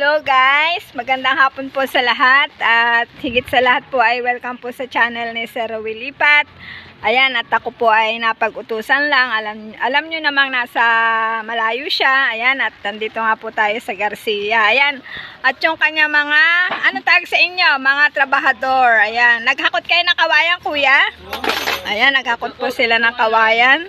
Hello guys, magandang hapon po sa lahat at higit sa lahat po ay welcome po sa channel ni Sir Rowy Lipat. Ayan, at ako po ay napag-utusan lang. Alam nyo namang nasa malayo siya. Ayan, at nandito nga po tayo sa Garcia. Ayan, at yung kanya mga, ano tawag sa inyo? Mga trabahador. Ayan, naghakot kayo ng kawayan, kuya? Ayan, naghakot po sila ng kawayan.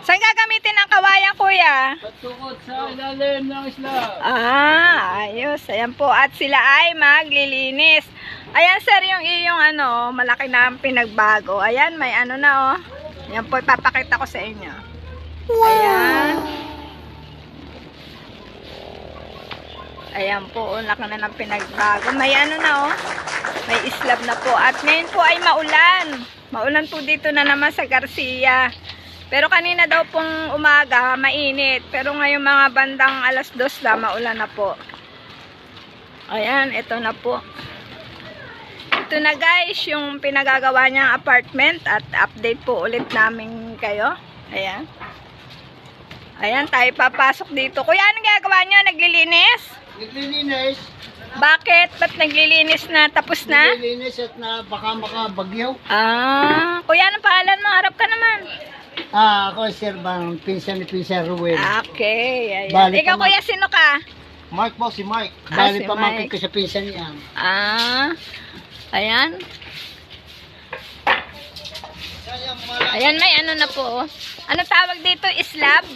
Saan gagamitin ang kawayan, kuya? Patukot sa ilalim ng isla. Ayos. Ayan po. At sila ay maglilinis. Ayan, sir, yung iyong ano, malaki na ang pinagbago. Ayan, may ano na, oh. Ayan po, ipapakita ko sa inyo. Ayan. Ayan po, oh, laki na ng pinagbago. May ano na, oh. May slab na po. At ngayon po ay maulan. Maulan po dito na naman sa Garcia. Pero kanina daw pong umaga, mainit. Pero ngayong mga bandang 2:00 na, maulan na po. Ayan, ito na po. Ito na guys, yung pinagagawa niyang apartment. At update po ulit namin kayo. Ayan. Ayan, tayo papasok dito. Kuya, anong gagawa niyo? Naglilinis? Naglilinis. Bakit? Ba't naglilinis na? Tapos na? Naglilinis at na baka makabagyo. Kuya, anong pangalan mo? Harap ka naman. Ako Sir Bang, pinsan ni Pinsan Ruel. Okay, ayan. Bali, Ikaw kuya, sino ka? Mike po, si Mike. si Bali pamangkin Mike. ko sa pinsan niya. Ayan. Ayan, may ano na po. Ano tawag dito? Slab?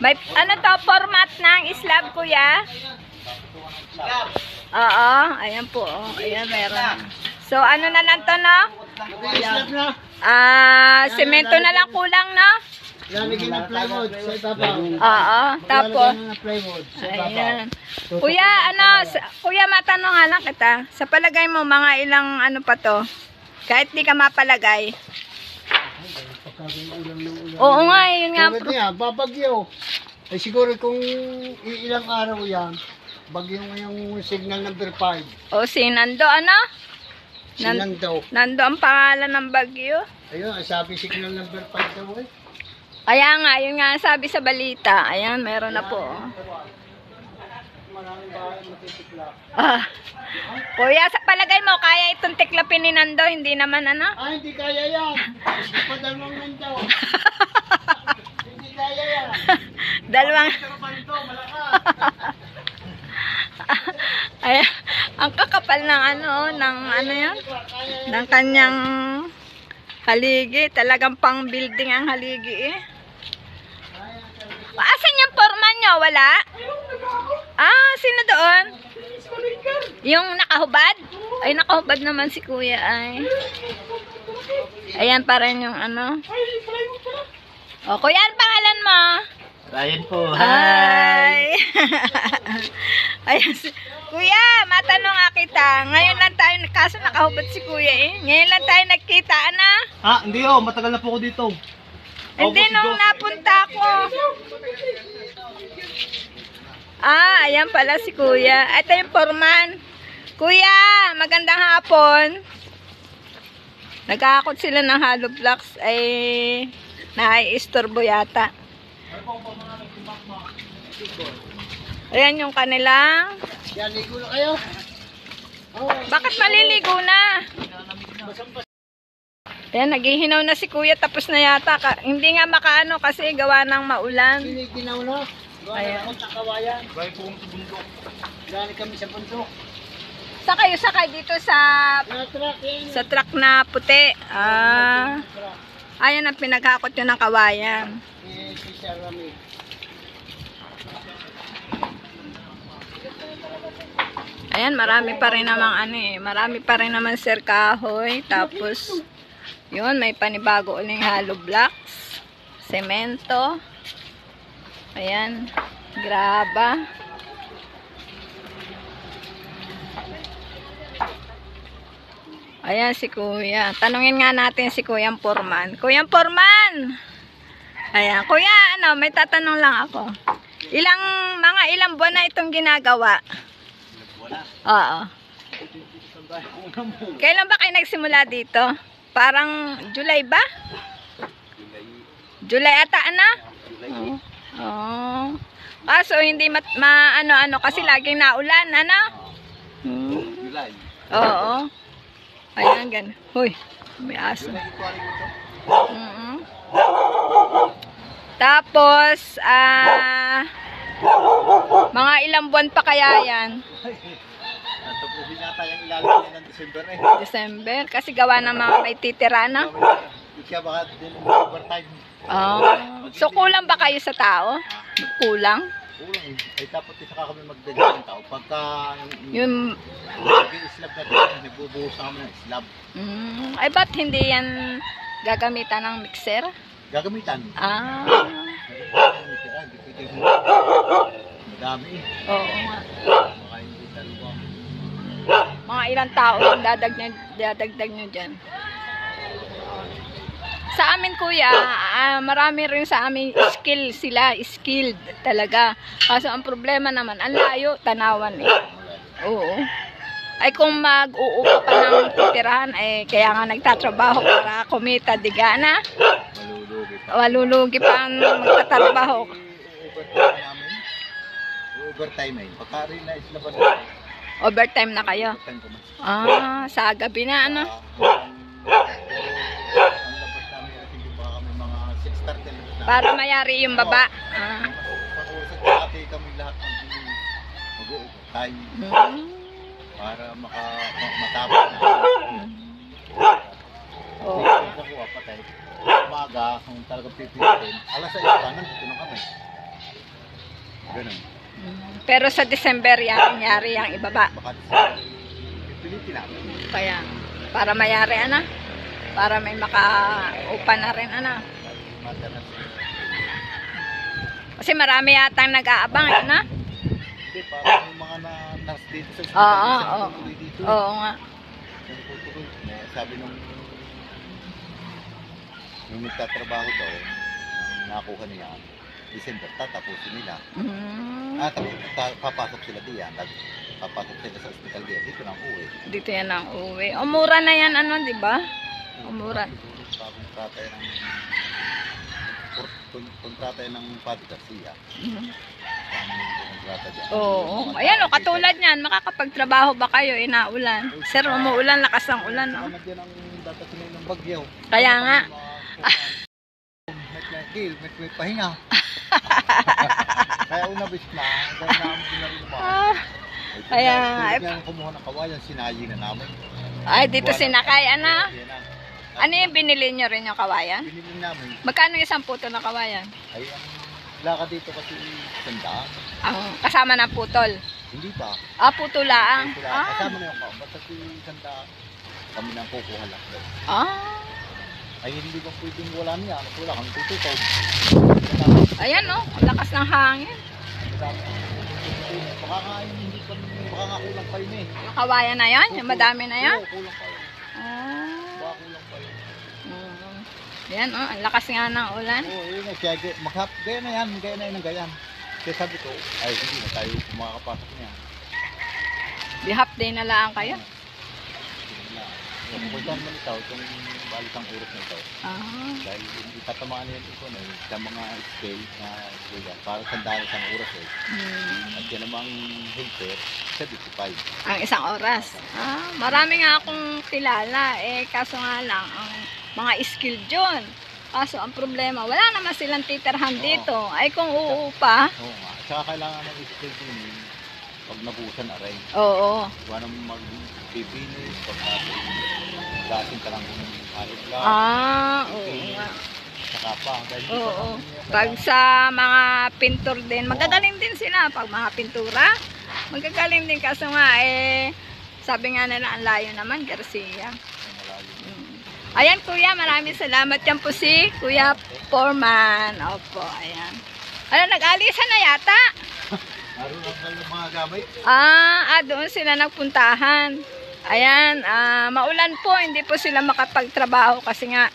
May, ano to? Format ng slab, kuya? Oo, ayan po. Oh. Ayan, meron. So, ano na lang to, no? Slab na. Semento na lang kulang, no? Lalagyan ng plywood sa ibabaw. Oo, tapos. Lalagyan ng plywood sa ibabaw. Ayan. Kuya, ano, kuya, matanong nga lang kita. Sa palagay mo, mga ilang ano pa to? Kahit di ka mapalagay. Oo nga, yun nga. Tulad niya, babagyo. Eh siguro kung ilang araw yan, bagyo mo yung signal number 5. O, si Nando, ano? Silang daw. Nando ang pangalan ng bagyo. Ayun, sabi signal number 5 daw eh. Kaya nga, yun nga ang sabi sa balita. Ayan, meron na po. Maraming bahay matitiklap. Kuya, sa palagay mo, kaya itong tiklapin ni Nando? Hindi naman, ano? Hindi kaya yan. Padalawang nandaw. Hindi kaya yan. Dalawang... Panto, malakas. Ayan, ang kakapal ng ng ano yan? Ng kanyang haligi. Talagang pang building ang haligi eh. Asan yung foreman nyo? Wala? Sino doon? Yung nakahubad? Ay, nakahubad naman si kuya ay. Ayan pa rin yung ano. O, kuya, ano pangalan mo? Ryan po. Hi! Ayan, kuya, matanong nga kita. Ngayon lang tayo, kaso nakahubad si kuya eh. Ngayon lang tayo nagkita, ana? Hindi matagal na po ako dito. Hindi, nung napunta ko. Ayan pala si kuya. Ito yung foreman. Kuya, magandang hapon. Nagkakakot sila ng hollow blocks. Ay, nai-istorbo yata. Ayan yung kanilang. Yan, ligo na kayo. Bakit maliligo na? Ayan, naghihinaw na si kuya. Tapos na yata. Hindi nga makaano kasi gawa ng maulan. Giniginaw na. Ayan. Gawa na kawayan. Gawa po sa bundok. Gawa kami sa bundok. Sakay dito sa truck na puti. Ayan ang pinaghakot yun ng kawayan. Ayan, marami pa rin namang marami pa rin naman sir kahoy. Tapos, yun, may panibago uling hollow blocks, semento. Ayan, graba. Ayan si kuya. Tanungin nga natin si kuyang Porman. Kuyang Porman! Ayan, kuya, may tatanong lang ako. Mga ilang buwan na itong ginagawa? Oo. Kailan ba kayo nagsimula dito? Parang July ba? July ata na? Oo. Kaso hindi ano kasi laging naulan, ano? Hmm. July. Oo. Ayan, gan. Hoy, may aso. July, ito ito. Mm. Tapos, mga ilang buwan pa kaya yan? Natapusin yata yung ilalim niya ng December eh. December. Kasi gawa ng mga may titira na. Hindi siya baka din overtime. So, kulang ba kayo sa tao? Kulang? Kulang eh. Ay dapat isa ka kami magdagdag ng tao. Pagka Yung, nag-i-slab natin, nagbubuhos na kami ng slab. ay ba't hindi yan gagamitan ng mixer? Gagamitan. Hindi pwede madami eh. Oo nga. Baka hindi talaga. Mga ilang tao yung dadagdag nyo dyan. Sa amin kuya, marami rin sa amin skilled talaga. Kaso ang problema naman, ang layo, Tanawan eh. Oo. Ay kung mag-uupa pa ng titirahan, kaya nga nagtatrabaho para kumita, diga na. Malulugi pa. Walulugi pa ang magtatrabaho. Overtime namin. Overtime eh. Pagka rin na islaban natin. Overtime na kayo. Overtime ko man. Sa gabi na ano. Ang labas namin, hindi baka kami mga 6:30 labas na. Para mayari yung baba. Pag-uusap dati kami lahat mag-overtime para matapos na. Oo. Nakuha pa tayo. Umaga, kung talagang pipilitin, alas 6 pa, nandito na kami. Ganun. Pero sa December yan, nangyari yung ibaba. Baka sa pipilitin namin. Kaya, para mayari ana. Para may maka-upa na rin ana. Madalas. Kasi marami yatang nag-aabang, ano? Hindi, parang yung mga nurse dito sa hospital. Oo. Dito. Oo nga. Sabi nung nagtatrabaho daw, nakuha niya, December, tatapusin nila. Papasok sila diyan, papasok sila sa hospital diyan, dito nang uwi. Dito yan ang uwi. O, mura na yan, ano, di ba? Mura. Kontrata yan ng Padre Garcia. Kontrata dyan. Oo. Ayan, o, katulad niyan, makakapagtrabaho ba kayo, inaulan? Sir, umuulan, lakas ng ulan, no? Ano dyan ang datasin ng bagyo? Kaya nga. May pahinga. Kaya una bis na, dahil namin pinarin mo. Kaya nga. Kaya kumuha ng kawayan, sinayi na namin. Ay, dito sinakay, ano? Yan na. Ano yung binili nyo rin yung kawayan? Binili namin. Magkano isang puto na kawayan? Ay, ang laka dito kasi sandaan. Kasama ng putol? Hindi pa. Puto lang. Kasama na yung kao. Basta si sandaan. Kami nang kukuha lang. Ay, hindi ba pwedeng wala niya? Wala kami tutukaw. Ayan, no? Ang lakas ng hangin. Baka nga hindi pa, baka nga kulang pa yun eh. Yung kawayan na yan? Yung madami na yan? Oo, kulang pa yun. Baka kulang pa yun. Ayan, ang lakas nga ng ulan. Oo, yun eh. Kaya gaya na yan ng gayan. Kaya sabi ko, ay hindi na tayo makakapasok niya. Di half day na lang kayo? Pupuntahan mo ito, itong balitang urok na ito. Dahil itatamaan niya ito sa mga scale na gaya. Para sandali isang oras eh. At yan namang helper, 75. Ang isang oras? Marami nga akong kilala. Kaso nga lang, ang mga skilled yun. Kaso ang problema, wala naman silang titirhan dito. Ay kung uupa. Oo nga. At saka kailangan ng skilled yun pag nabusan na rin. Oo. Huwag nang magbibinis, pag gasin ka lang kung alip lang. Oo nga. Saka pa. Oo. Pag sa mga pintor din, magagaling din sila. Pag mga pintura, magagaling din. Kaso nga, sabi nga nila, ang layo naman, Garcia. Ayan, kuya, maraming salamat. Yan po si Kuya Foreman. Opo, ayan. Ano, nag-alisan na yata? Naroon lang yung mga gamit. Doon sila nagpuntahan. Ayan, maulan po. Hindi po sila makapagtrabaho kasi nga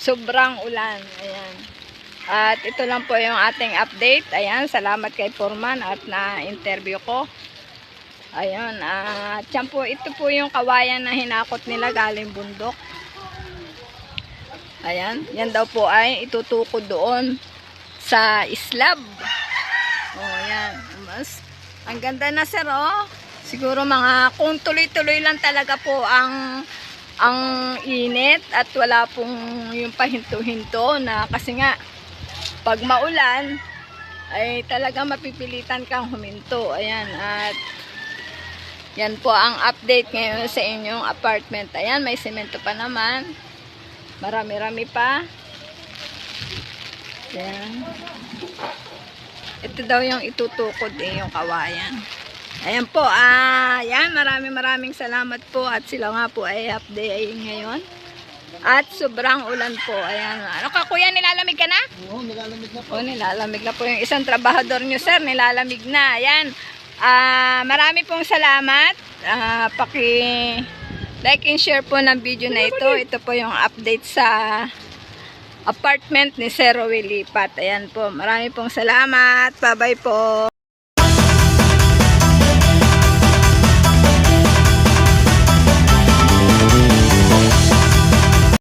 sobrang ulan. Ayan. At ito lang po yung ating update. Ayan, salamat kay Foreman at na-interview ko. Ayan, at yan po, ito po yung kawayan na hinakot nila galing bundok. Ayan, yan daw po ay itutukod doon sa slab. Ayan. Ang ganda na sir, oh. Siguro mga kung tuloy-tuloy lang talaga po ang init at wala pong yung pahinto-hinto na kasi nga pag maulan ay talaga mapipilitan kang huminto. Ayan, at yan po ang update ngayon sa inyong apartment. Ayan, may semento pa naman. Marami-rami pa. Ayan. Ito daw yung itutukod yung kawayan. Ayan po, ayan, maraming salamat po at sila nga po ay update ngayon. At sobrang ulan po. Ayan. Ano ka kuya, nilalamig ka na? Oo, nilalamig na po. Oo, nilalamig na po yung isang trabahador nyo sir, nilalamig na. Ayan. Marami pong salamat. Paki-like and share po ng video na ito. Ito po yung update sa apartment ni Sir Roel Lipat. Ayan po. Marami pong salamat. Bye-bye po.